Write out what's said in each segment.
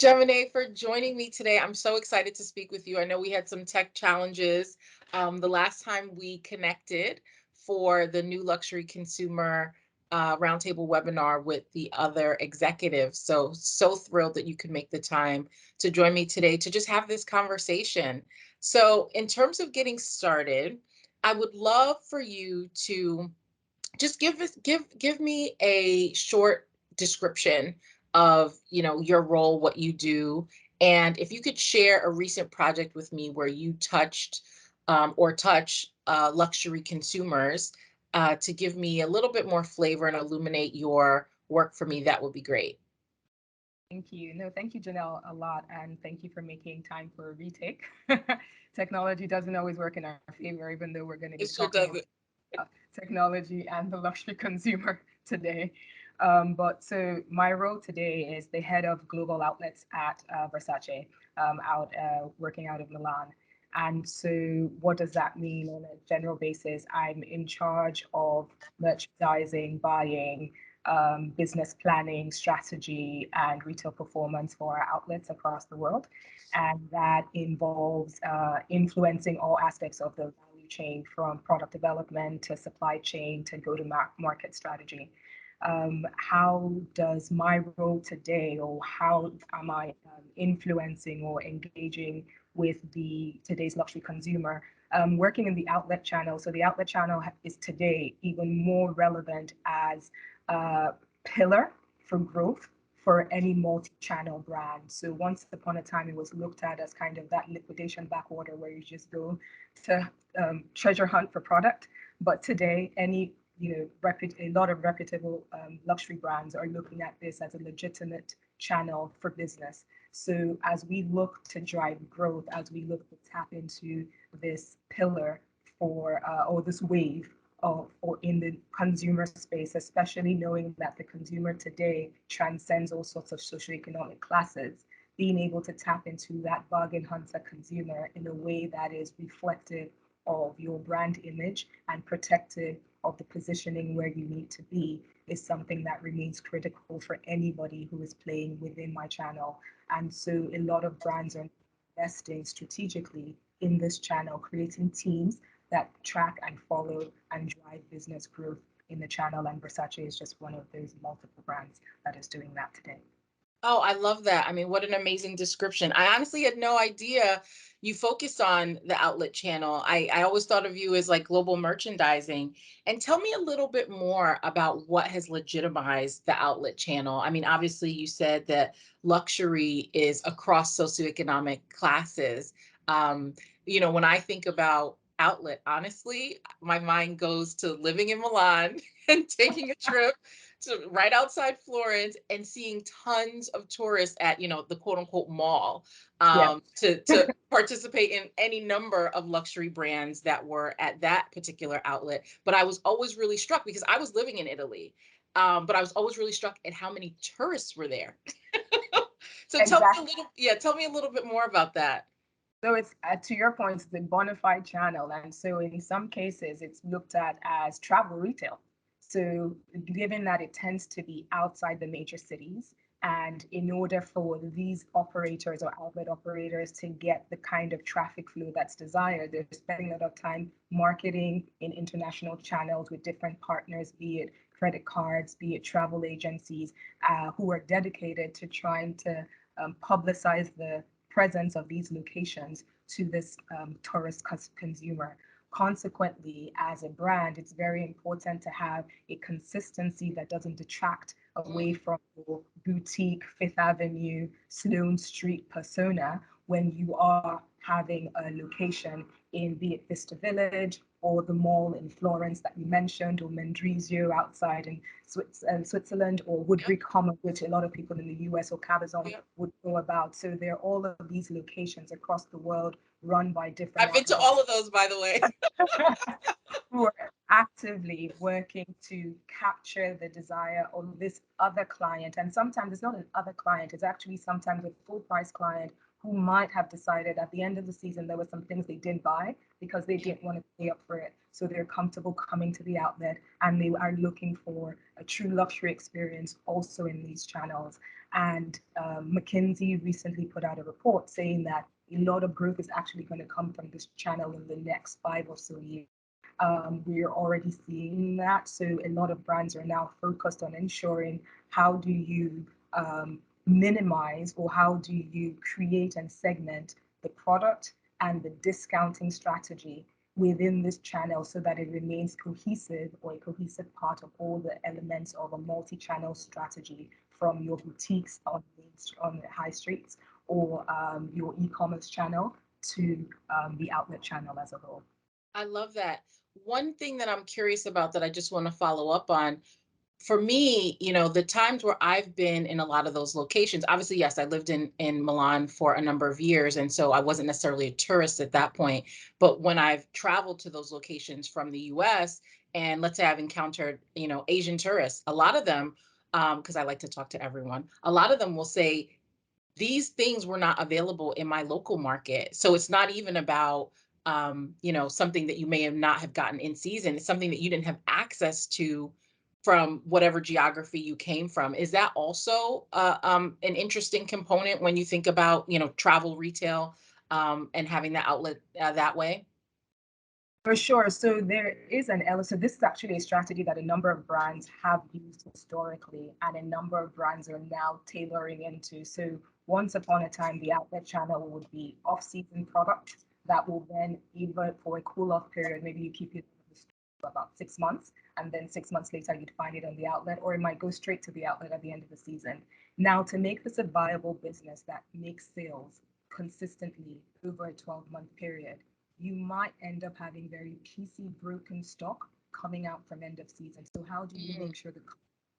Jemine, for joining me today. I'm so excited to speak with you. I know we had some tech challenges the last time we connected for the new luxury consumer roundtable webinar with the other executives. So thrilled that you could make the time to join me today to just have this conversation. So, in terms of getting started, I would love for you to just give me a short description of your role, what you do, and if you could share a recent project with me where you touched or touch luxury consumers to give me a little bit more flavor and illuminate your work for me, that would be great. Thank you. No, thank you, Janelle, a lot. And thank you for making time for a retake. Technology doesn't always work in our favor, even though we're going to be It sure talking about does. technology and the luxury consumer today. But my role today is the head of global outlets at Versace, out working out of Milan. And so, what does that mean on a general basis? I'm in charge of merchandising, buying, business planning, strategy, and retail performance for our outlets across the world. And that involves influencing all aspects of the value chain from product development to supply chain to go to market strategy. How does my role today, or how am I influencing or engaging with the today's luxury consumer? Working in the outlet channel. So the outlet channel is today even more relevant as a pillar for growth for any multi-channel brand. So once upon a time, it was looked at as kind of that liquidation backorder where you just go to treasure hunt for product. But today, a lot of reputable luxury brands are looking at this as a legitimate channel for business. So as we look to drive growth, as we look to tap into this pillar or this wave of, or in the consumer space, especially knowing that the consumer today transcends all sorts of socioeconomic classes, being able to tap into that bargain hunter consumer in a way that is reflective of your brand image and protective of the positioning where you need to be is something that remains critical for anybody who is playing within my channel. And so a lot of brands are investing strategically in this channel, creating teams that track and follow and drive business growth in the channel. And Versace is just one of those multiple brands that is doing that today. Oh, I love that. I mean, what an amazing description. I honestly had no idea you focused on the outlet channel. I always thought of you as like global merchandising. And tell me a little bit more about what has legitimized the outlet channel. I mean, obviously, you said that luxury is across socioeconomic classes. When I think about outlet, honestly, my mind goes to living in Milan and taking a trip to right outside Florence and seeing tons of tourists at, the quote unquote mall, Yeah. to participate in any number of luxury brands that were at that particular outlet. But I was always really struck because I was living in Italy. But I was always really struck at how many tourists were there. So Exactly. tell me a little bit more about that. So it's to your point, it's the bona fide channel, and so in some cases, it's looked at as travel retail. So given that it tends to be outside the major cities, and in order for these operators or outlet operators to get the kind of traffic flow that's desired, they're spending a lot of time marketing in international channels with different partners, be it credit cards, be it travel agencies, who are dedicated to trying to publicize the presence of these locations to this tourist consumer. Consequently, as a brand, it's very important to have a consistency that doesn't detract away from your boutique Fifth Avenue, Sloane Street persona when you are having a location in, be it Vista Village or the mall in Florence that you mentioned, or Mendrisio outside in Switzerland, or Woodbury Common, which a lot of people in the US or Cabazon Yep. would know about. So there are all of these locations across the world run by different I've been to marketing all of those, by the way. who are actively working to capture the desire of this other client. And sometimes it's not an other client, it's actually sometimes a full price client who might have decided at the end of the season there were some things they didn't buy because they Yeah. didn't want to pay up for it. So they're comfortable coming to the outlet and they are looking for a true luxury experience also in these channels. And McKinsey recently put out a report saying that a lot of growth is actually going to come from this channel in the next 5 or so years. We're already seeing that. So a lot of brands are now focused on ensuring how do you minimize or how do you create and segment the product and the discounting strategy within this channel so that it remains cohesive or a cohesive part of all the elements of a multi-channel strategy from your boutiques on the high streets or your e-commerce channel to the outlet channel as a whole. I love that. One thing that I'm curious about that I just want to follow up on, for me, the times where I've been in a lot of those locations, obviously, yes, I lived in Milan for a number of years, and so I wasn't necessarily a tourist at that point. But when I've traveled to those locations from the US, and let's say I've encountered, Asian tourists, a lot of them, because I like to talk to everyone, a lot of them will say, these things were not available in my local market. So it's not even about something that you may have not have gotten in season. It's something that you didn't have access to from whatever geography you came from. Is that also an interesting component when you think about travel retail and having the outlet that way? For sure. So there is an element. So this is actually a strategy that a number of brands have used historically, and a number of brands are now tailoring into. So once upon a time, the outlet channel would be off-season products that will then either for a cool-off period, maybe you keep it in the store for about 6 months, and then 6 months later you'd find it on the outlet, or it might go straight to the outlet at the end of the season. Now, to make this a viable business that makes sales consistently over a 12-month period, you might end up having very piecey, broken stock coming out from end of season. So how do you Mm, make sure the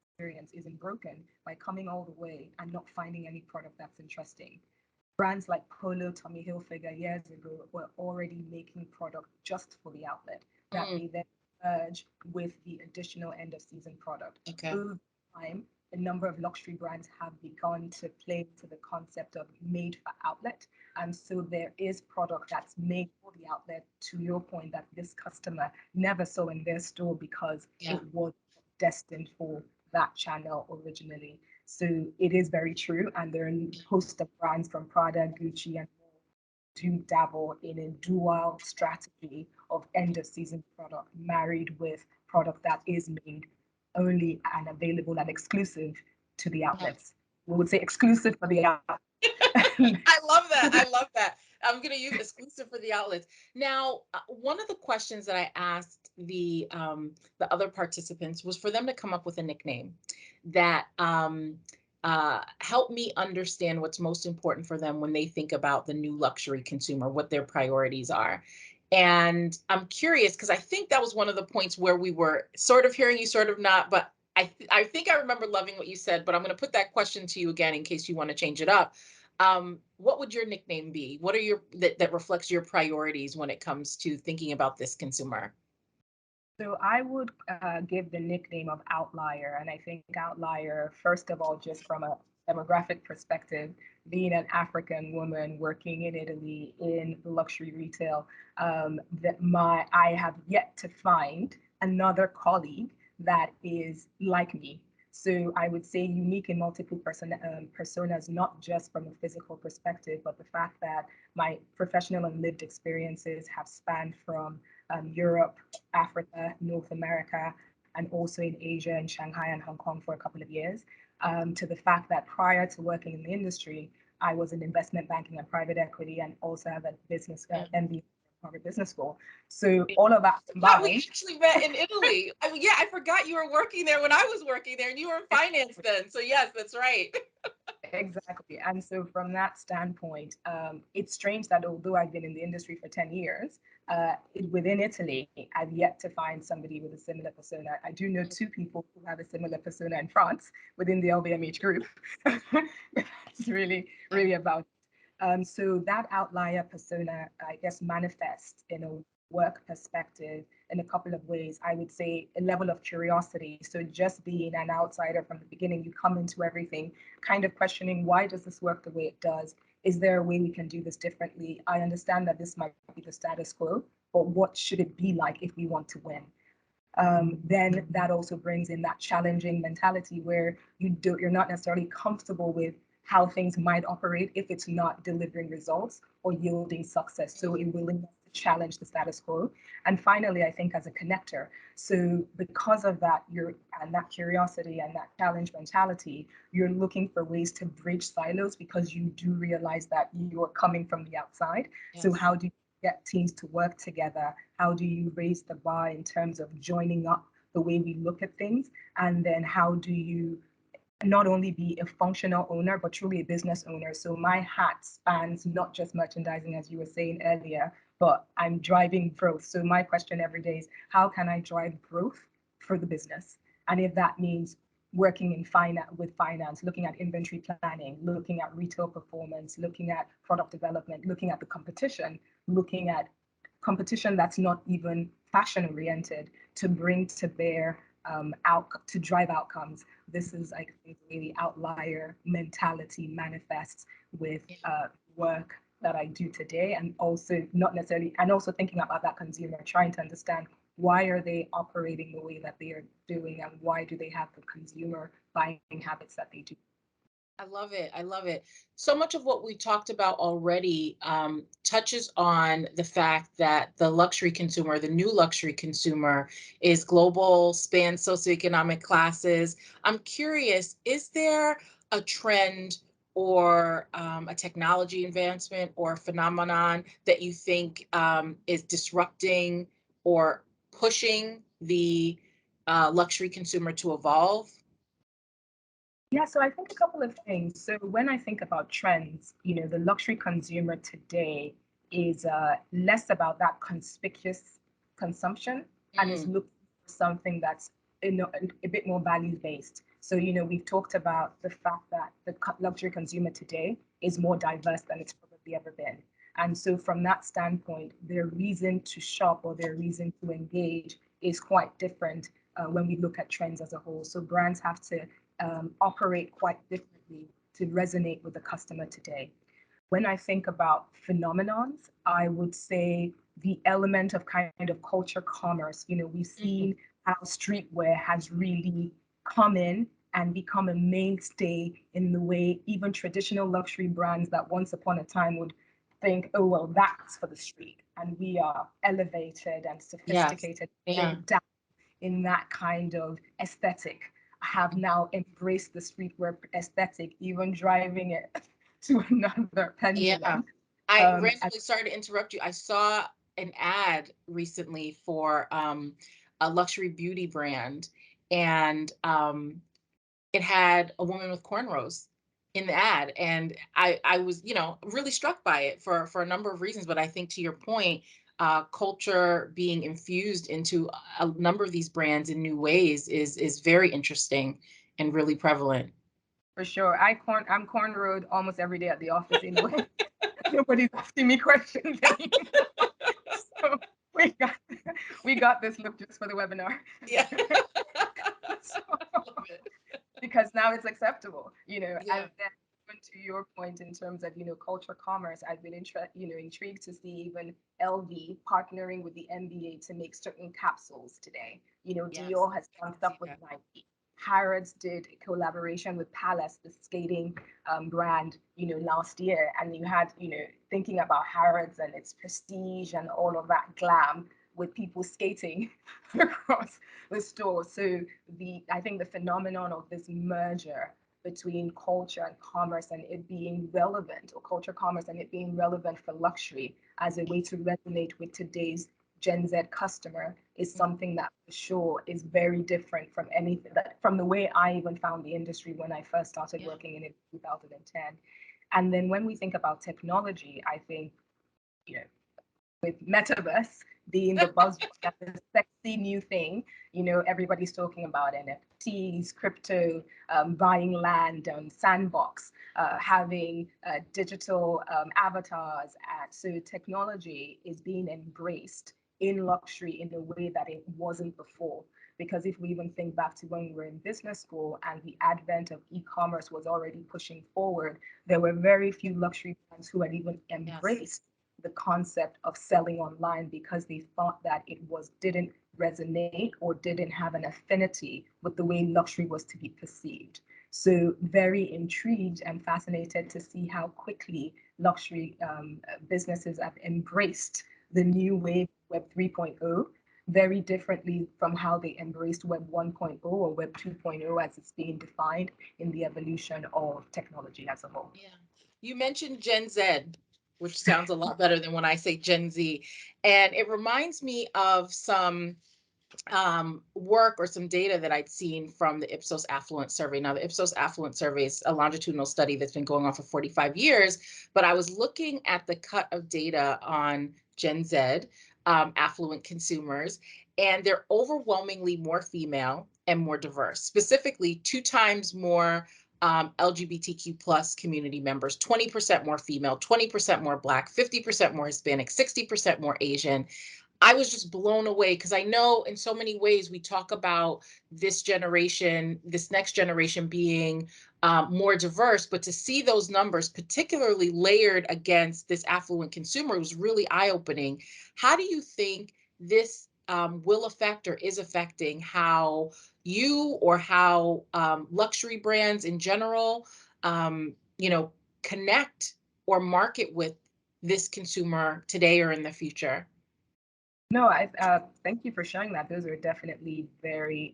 experience isn't broken by coming all the way and not finding any product that's interesting? Brands like Polo, Tommy Hilfiger years ago were already making product just for the outlet that mm, they then merge with the additional end of season product. okay. Over time, a number of luxury brands have begun to play to the concept of made for outlet. And so there is product that's made for the outlet, to your point, that this customer never saw in their store because Yeah. it was destined for that channel originally. So it is very true. And there are a host of brands from Prada, Gucci, and more do dabble in a dual strategy of end of season product married with product that is made only and available and exclusive to the Uh-huh. outlets. We would say exclusive for the outlets. I love that. I love that. I'm going to use exclusive for the outlets. Now, one of the questions that I asked the other participants was for them to come up with a nickname that help me understand what's most important for them when they think about the new luxury consumer, what their priorities are. And I'm curious because I think that was one of the points where we were sort of hearing you, sort of not. But I think I remember loving what you said. But I'm going to put that question to you again in case you want to change it up. What would your nickname be? What are your that reflects your priorities when it comes to thinking about this consumer? So I would give the nickname of outlier. And I think outlier, first of all, just from a demographic perspective, being an African woman working in Italy in luxury retail, that I have yet to find another colleague that is like me. So I would say unique in multiple personas, not just from a physical perspective, but the fact that my professional and lived experiences have spanned from Europe, Africa, North America, and also in Asia and Shanghai and Hong Kong for a couple of years, to the fact that prior to working in the industry, I was in investment banking and private equity and also have a business Yeah. MBA Harvard Business School. So all of that Yeah, we combined, actually met in Italy. I mean, yeah, I forgot you were working there when I was working there, and you were in finance then. So yes, that's right. exactly. And so, from that standpoint, it's strange that although I've been in the industry for 10 years, within Italy, I've yet to find somebody with a similar persona. I do know two people who have a similar persona in France within the LVMH group. It's really, really about. So, that outlier persona, I guess, manifests in a work perspective in a couple of ways. I would say a level of curiosity. So, just being an outsider from the beginning, you come into everything kind of questioning why does this work the way it does? Is there a way we can do this differently? I understand that this might be the status quo, but what should it be like if we want to win? Then that also brings in that challenging mentality where you're not necessarily comfortable with how things might operate if it's not delivering results or yielding success. So a willingness to challenge the status quo. And finally, I think as a connector. So because of that, you're and that curiosity and that challenge mentality, you're looking for ways to bridge silos because you do realize that you're coming from the outside. So Yes. how do you get teams to work together? How do you raise the bar in terms of joining up the way we look at things? And then how do you not only be a functional owner, but truly a business owner? So my hat spans not just merchandising, as you were saying earlier, but I'm driving growth. So my question every day is, how can I drive growth for the business? And if that means working in finance, looking at inventory planning, looking at retail performance, looking at product development, looking at the competition, looking at competition that's not even fashion oriented to bring to bear out to drive outcomes. This is, I think, the way the outlier mentality manifests with work that I do today, and also not necessarily, and also thinking about that consumer, trying to understand why are they operating the way that they are doing, and why do they have the consumer buying habits that they do. I love it. I love it. So much of what we talked about already touches on the fact that the luxury consumer, the new luxury consumer, is global, spans socioeconomic classes. I'm curious, is there a trend or a technology advancement or phenomenon that you think is disrupting or pushing the luxury consumer to evolve? Yeah, so I think a couple of things. So when I think about trends, the luxury consumer today is less about that conspicuous consumption and is Mm, looking for something that's a bit more value based. So, we've talked about the fact that the luxury consumer today is more diverse than it's probably ever been. And so, from that standpoint, their reason to shop or their reason to engage is quite different when we look at trends as a whole. So, brands have to operate quite differently to resonate with the customer today. When I think about phenomenons, I would say the element of kind of culture commerce. We've mm, seen how streetwear has really come in and become a mainstay in the way even traditional luxury brands that once upon a time would think, oh, well, that's for the street. And we are elevated and yes. sophisticated, Yeah. going down in that kind of aesthetic, have now embraced the streetwear aesthetic, even driving it to another Yeah. pendulum. I As randomly, sorry to interrupt you. I saw an ad recently for a luxury beauty brand, and it had a woman with cornrows in the ad, and I was, really struck by it for a number of reasons. But I think to your point, culture being infused into a number of these brands in new ways is very interesting and really prevalent. for sure, I'm cornrowed almost every day at the office anyway. Nobody's asking me questions anymore. So we got we got this look just for the webinar. Yeah. So, Love it. because now it's acceptable, and Yeah. then even to your point in terms of, culture commerce, I've been intrigued to see even LV partnering with the NBA to make certain capsules today. Yes. Dior has I done can stuff see with that. Nike. Harrods did a collaboration with Palace, the skating brand, last year. And you had, thinking about Harrods and its prestige and all of that glam with people skating across the store. So I think the phenomenon of this merger between culture and commerce and it being relevant, or culture commerce and it being relevant for luxury as a way to resonate with today's Gen Z customer is something that for sure is very different from anything that from the way I even found the industry when I first started Yeah. working in it in 2010. And then when we think about technology, I think, you know, with metaverse being the buzzword, that's a sexy new thing. Everybody's talking about NFTs, crypto, buying land, sandbox, having digital avatars. So technology is being embraced in luxury in a way that it wasn't before. Because if we even think back to when we were in business school and the advent of e-commerce was already pushing forward, there were very few luxury brands who had even Yes. embraced the concept of selling online because they thought that it was didn't resonate or didn't have an affinity with the way luxury was to be perceived. So very intrigued and fascinated to see how quickly luxury businesses have embraced the new wave Web 3.0 very differently from how they embraced Web 1.0 or Web 2.0 as it's being defined in the evolution of technology as a whole. Yeah. You mentioned Gen Z, which sounds a lot better than when I say Gen Z. And it reminds me of some work or some data that I'd seen from the Ipsos Affluent Survey. Now, the Ipsos Affluent Survey is a longitudinal study that's been going on for 45 years, but I was looking at the cut of data on Gen Z, affluent consumers, and they're overwhelmingly more female and more diverse, specifically 2 times more LGBTQ plus community members, 20% more female, 20% more Black, 50% more Hispanic, 60% more Asian. I was just blown away because I know in so many ways we talk about this generation, this next generation being more diverse, but to see those numbers, particularly layered against this affluent consumer, was really eye-opening. How do you think this will affect or is affecting how you or how luxury brands in general, connect or market with this consumer today or in the future? No, I thank you for sharing that. Those are definitely very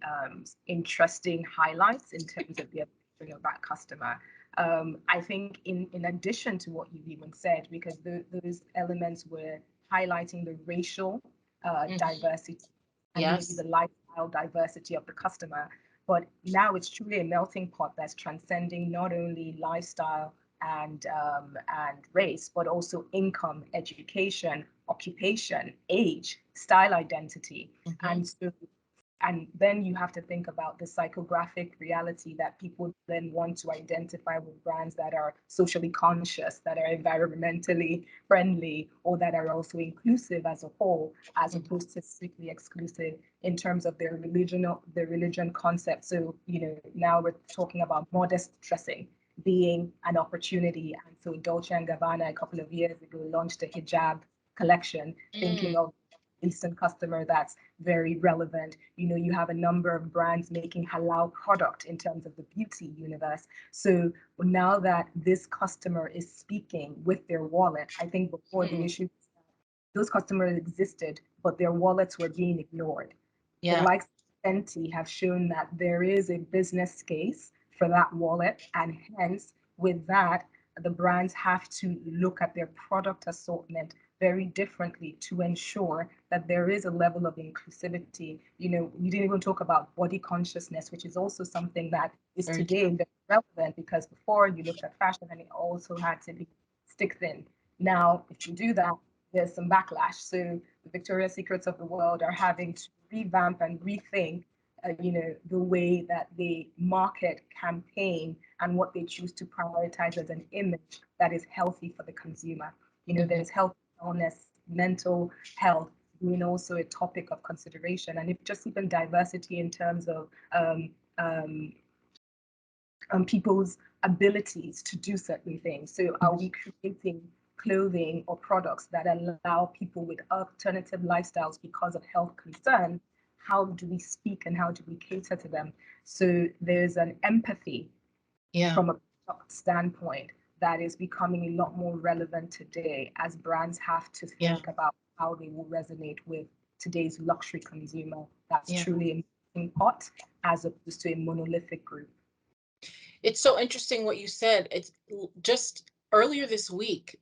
interesting highlights in terms of the evolution of that customer. I think in addition to what you've even said, because those elements were highlighting the racial Mhm. diversity and maybe Yes. the lifestyle diversity of the customer. But now it's truly a melting pot that's transcending not only lifestyle and race, but also income, education, occupation, age, style identity. Mhm. And so and then you have to think about the psychographic reality that people then want to identify with brands that are socially conscious, that are environmentally friendly, or that are also inclusive as a whole, as Mhm. opposed to strictly exclusive in terms of their religion concept. So, now we're talking about modest dressing being an opportunity. And so Dolce and Gabbana a couple of years ago launched a hijab collection, Mm. thinking of Eastern customer that's very relevant. You have a number of brands making halal product in terms of the beauty universe. So now that this customer is speaking with their wallet, I think before the Mm. issue, those customers existed, but their wallets were being ignored. The Yeah. likes of Fenty have shown that there is a business case for that wallet, and hence, with that, the brands have to look at their product assortment very differently to ensure that there is a level of inclusivity. You didn't even talk about body consciousness, which is also something that is Very today true. very relevant because before you looked at fashion and it also had to be stick thin. Now, if you do that, there's some backlash. So the Victoria's Secrets of the world are having to revamp and rethink, the way that they market, campaign, and what they choose to prioritize as an image that is healthy for the consumer. Mhm. There's health, wellness, mental health being also a topic of consideration, and if just even diversity in terms of um, people's abilities to do certain things. So, are Mhm. we creating clothing or products that allow people with alternative lifestyles because of health concerns? How do we speak and how do we cater to them? So, there's an empathy Yeah. from a product standpoint that is becoming a lot more relevant today as brands have to Yeah. think about how they will resonate with today's luxury consumer that's Yeah. truly a melting pot as opposed to a monolithic group. It's so interesting what you said. It's just earlier this week.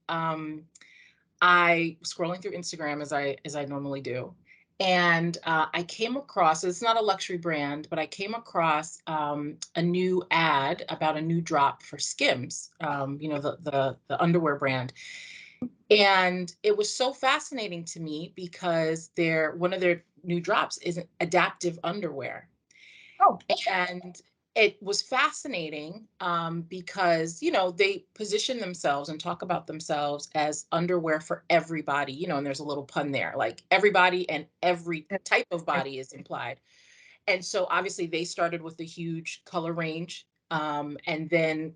I was scrolling through Instagram as I normally do, and I came across. It's not a luxury brand, but I came across a new ad about a new drop for Skims. The underwear brand, and it was so fascinating to me because one of their new drops is adaptive underwear. Oh, And it was fascinating, because they position themselves and talk about themselves as underwear for everybody, and there's a little pun there, like everybody and every type of body is implied. And so obviously they started with a huge color range, and then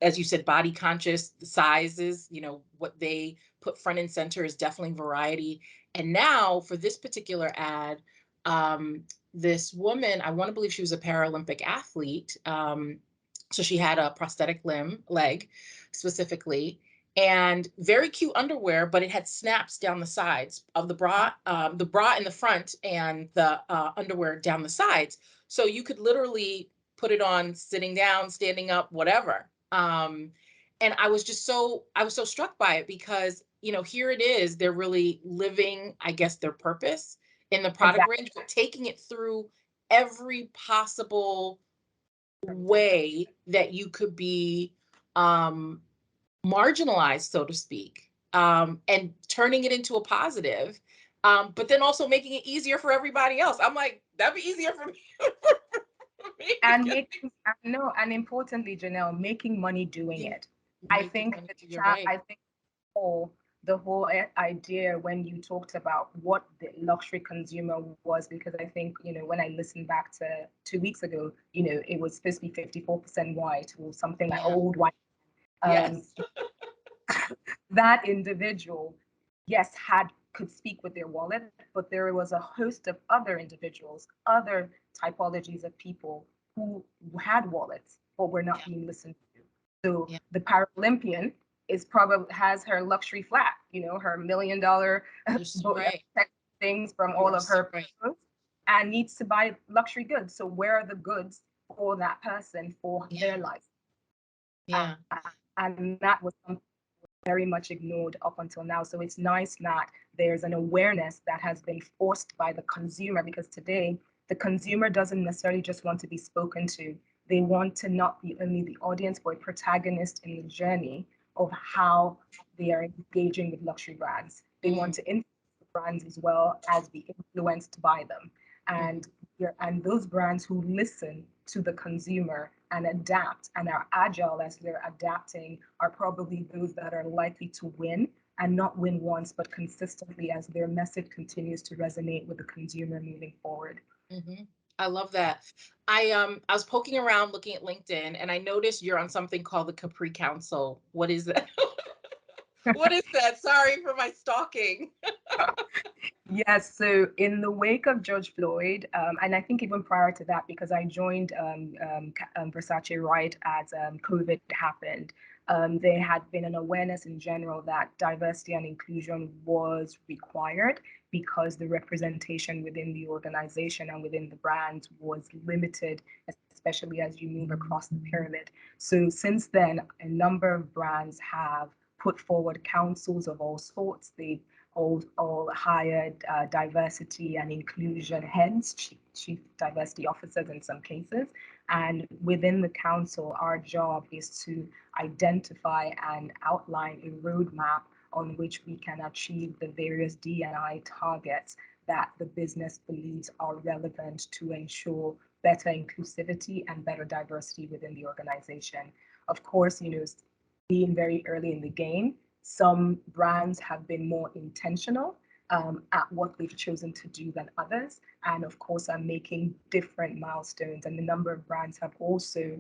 as you said, body conscious, the sizes, what they put front and center is definitely variety. And now for this particular ad, um, this woman, I want to believe she was a Paralympic athlete, so she had a prosthetic leg specifically, and very cute underwear, but it had snaps down the sides of the bra in the front and the underwear down the sides. So you could literally put it on sitting down, standing up, whatever. And I was so struck by it because, here it is, they're really living, I guess, their purpose in the product Exactly. range, but taking it through every possible Representation. way that you could be um marginalized, so to speak, and turning it into a positive, but then also making it easier for everybody else. I'm like, that'd be easier for me, for me to And get making, no, and importantly, Janelle, making money doing things, it. I making think money. You're right. I think the whole idea when you talked about what the luxury consumer was, because I think, when I listened back to 2 weeks ago, it was supposed to be 54% white or something like Yeah. old white. Um, Yes. that individual, yes, could speak with their wallet, but there was a host of other individuals, other typologies of people who had wallets but were not Yeah. being listened to. So Yeah. the Paralympian is probably has her luxury flat, her $1 million You're so right. things from You all are of so her right. clothes, and needs to buy luxury goods. So where are the goods for that person for Yeah. their life? Yeah. And that was something very much ignored up until now. So it's nice that there's an awareness that has been forced by the consumer, because today the consumer doesn't necessarily just want to be spoken to. They want to not be only the audience, but a protagonist in the journey of how they are engaging with luxury brands. They want Mm, to influence the brands as well as be influenced by them. mhm. And and those brands who listen to the consumer and adapt and are agile as they're adapting are probably those that are likely to win, and not win once but consistently, as their message continues to resonate with the consumer moving forward. Mhm. I love that. I was poking around looking at LinkedIn and I noticed you're on something called the Capri Council. What is that? What is that? Sorry for my stalking. Yes, so in the wake of George Floyd, and I think even prior to that, because I joined Versace right as COVID happened, there had been an awareness in general that diversity and inclusion was required, because the representation within the organization and within the brand was limited, especially as you move across the pyramid. So since then, a number of brands have put forward councils of all sorts. They've all hired diversity and inclusion heads, chief diversity officers in some cases. And within the council, our job is to identify and outline a roadmap on which we can achieve the various D&I targets that the business believes are relevant to ensure better inclusivity and better diversity within the organization. Of course, being very early in the game, some brands have been more intentional at what they've chosen to do than others, and of course, are making different milestones. And a number of brands have also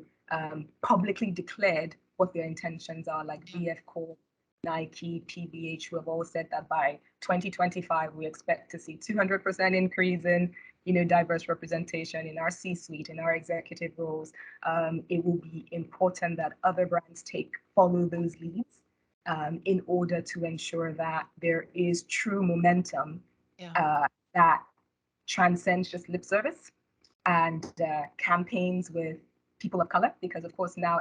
publicly declared what their intentions are, like Yeah. BF Corp, Nike, PVH, who have all said that by 2025 we expect to see 200% increase in diverse representation in our C-suite, in our executive roles. It will be important that other brands follow those leads in order to ensure that there is true momentum Yeah. that transcends just lip service and campaigns with people of color, because of course now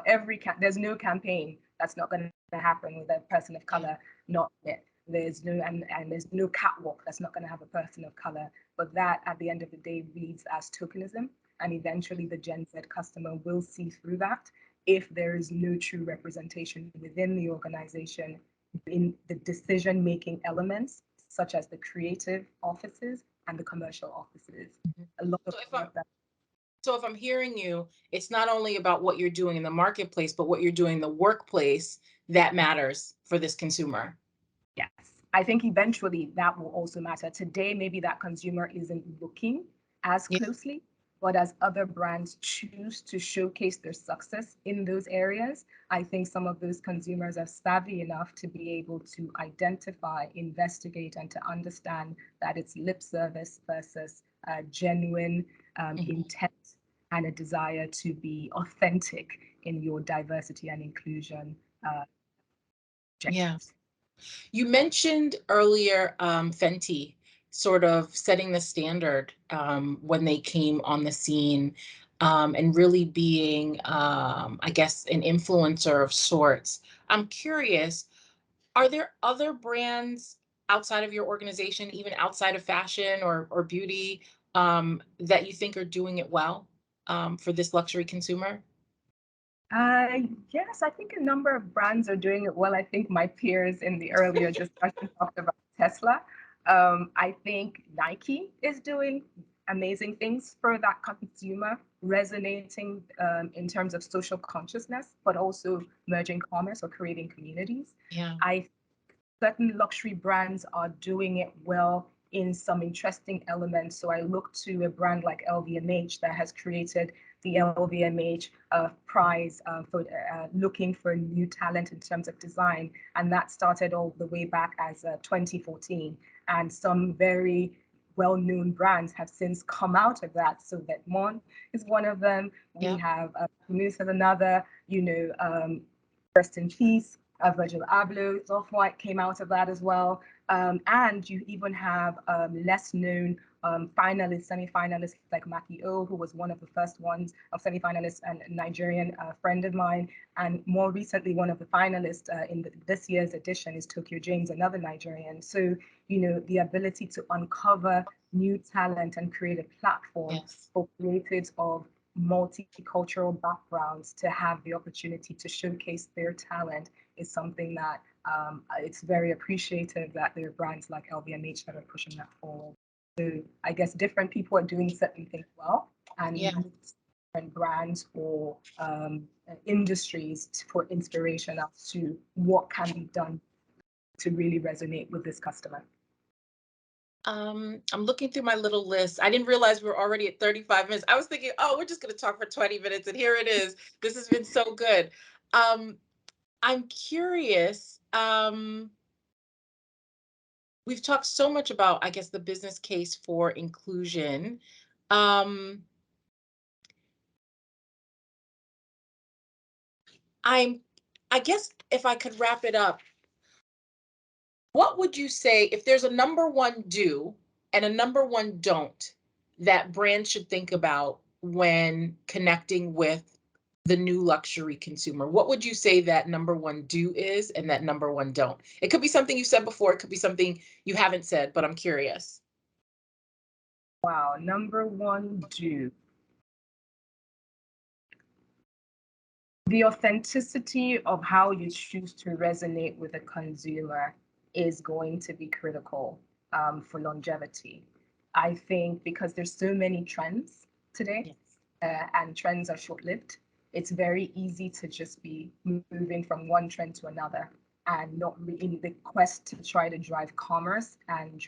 there's no campaign that's not going to happen with a person of color Yeah. not in it. And there's no catwalk that's not going to have a person of color. But that at the end of the day reads as tokenism, and eventually the Gen Z customer will see through that if there is no true representation within the organization in the decision making elements, such as the creative offices and the commercial offices. Mhm. A lot of So the work that. So if I'm hearing you, it's not only about what you're doing in the marketplace, but what you're doing in the workplace that matters for this consumer. Yes. I think eventually that will also matter. Today, maybe that consumer isn't looking as Yeah. closely, but as other brands choose to showcase their success in those areas, I think some of those consumers are savvy enough to be able to identify, investigate, and to understand that it's lip service versus genuine Mhm. intent and a desire to be authentic in your diversity and inclusion Yeah. objectives. You mentioned earlier Fenty sort of setting the standard when they came on the scene and really being, I guess, an influencer of sorts. I'm curious, are there other brands outside of your organization, even outside of fashion or beauty, that you think are doing it well for this luxury consumer? Yes, I think a number of brands are doing it well. I think my peers in the earlier discussion talked about Tesla. I think Nike is doing amazing things for that consumer, resonating in terms of social consciousness, but also merging commerce or creating communities. Yeah, I Certain luxury brands are doing it well in some interesting elements. So I look to a brand like LVMH that has created the LVMH prize for looking for new talent in terms of design. And that started all the way back as 2014. And some very well-known brands have since come out of that. So Vetements is one of them. We yeah, have Mousse as another, rest in peace. Virgil Abloh, Off-White came out of that as well. And you even have less known finalists, semi-finalists like Maki O, who was one of the first ones of semi-finalists, and a Nigerian friend of mine. And more recently, one of the finalists in this year's edition is Tokyo James, another Nigerian. So, the ability to uncover new talent and create a platform yes. for creatives of multicultural backgrounds to have the opportunity to showcase their talent is something that it's very appreciative that there are brands like LVMH that are pushing that forward. So I guess different people are doing certain things well, and we Yeah. look to different brands or industries for inspiration as to what can be done to really resonate with this customer. I'm looking through my little list. I didn't realize we were already at 35 minutes. I was thinking, oh, we're just going to talk for 20 minutes, and here it is. This has been so good. Um, I'm curious. We've talked so much about, I guess, the business case for inclusion. Um, I'm, I guess, if I could wrap it up, what would you say if there's a number one do and a number one don't that brands should think about when connecting with the new luxury consumer? What would you say that number one do is and that number one don't? It could be something you said before, it could be something you haven't said, but I'm curious. Wow, number one, do the authenticity of how you choose to resonate with a consumer is going to be critical for longevity. I think because there's so many trends today, Yes. and trends are short-lived, it's very easy to just be moving from one trend to another and not in the quest to try to drive commerce and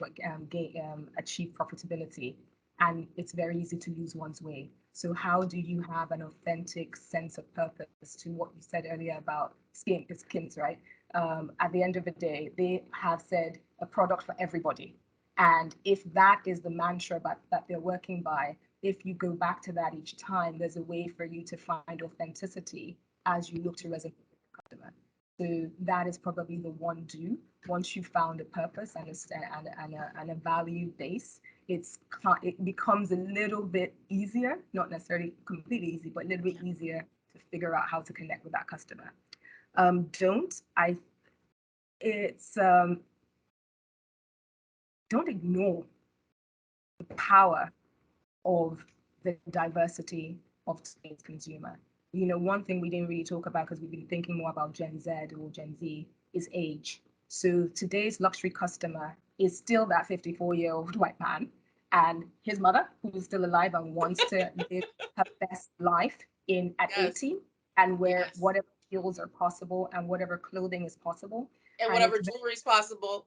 achieve profitability. And it's very easy to lose one's way. So how do you have an authentic sense of purpose to what you said earlier about skins, right? At the end of the day, they have said a product for everybody. And if that is the mantra that they're working by, if you go back to that each time, there's a way for you to find authenticity as you look to resonate with the customer. So that is probably the one do. Once you've found a purpose and a value base, it becomes a little bit easier, not necessarily completely easy, but a little bit easier to figure out how to connect with that customer. Don't I? It's Don't ignore the power of the diversity of today's consumer. One thing we didn't really talk about because we've been thinking more about Gen Z or Gen Z is age. So today's luxury customer is still that 54-year-old white man. and his mother, who's still alive and wants to live her best life in at Yes. 80, and where Yes. whatever skills are possible and whatever clothing is possible. And And whatever it's jewelry is possible.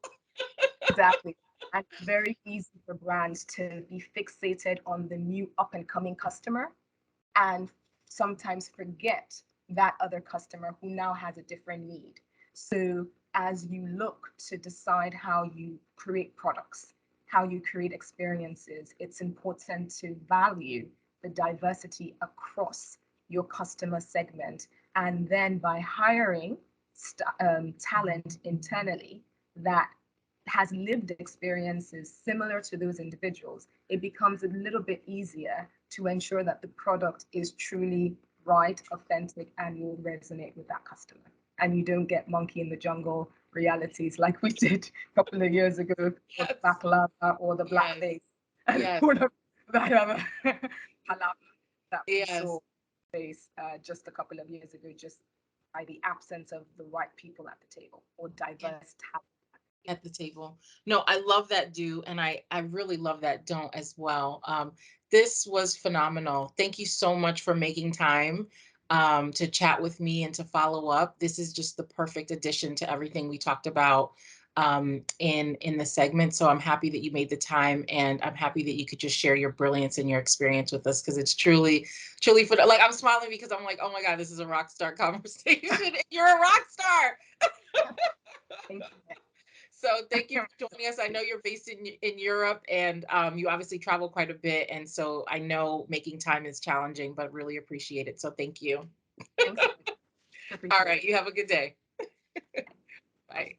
exactly. And it's very easy for brands to be fixated on the new up and coming customer and sometimes forget that other customer who now has a different need. So, as you look to decide how you create products, how you create experiences, it's important to value the diversity across your customer segment. And then by hiring talent internally that has lived experiences similar to those individuals, it becomes a little bit easier to ensure that the product is truly right, authentic, and will resonate with that customer. And you don't get monkey in the jungle realities like we did a couple of years ago with the Yes. baklava or the Yes. blackface and Yes. all of that other halal that we Yes. saw face just a couple of years ago, just by the absence of the right people at the table or Yes. diverse talent. At the table. No, I love that do, and I really love that don't as well. This was phenomenal. Thank you so much for making time to chat with me and to follow up. This is just the perfect addition to everything we talked about in the segment. So I'm happy that you made the time, and I'm happy that you could just share your brilliance and your experience with us because it's truly for like I'm smiling because I'm like, oh my God, this is a rock star conversation. You're a rock star. Thank you. So thank you for joining us. I know you're based in Europe, and you obviously travel quite a bit, and so I know making time is challenging, but really appreciate it. So thank you. Thanks. All Appreciate right, it. you have a good day. Bye.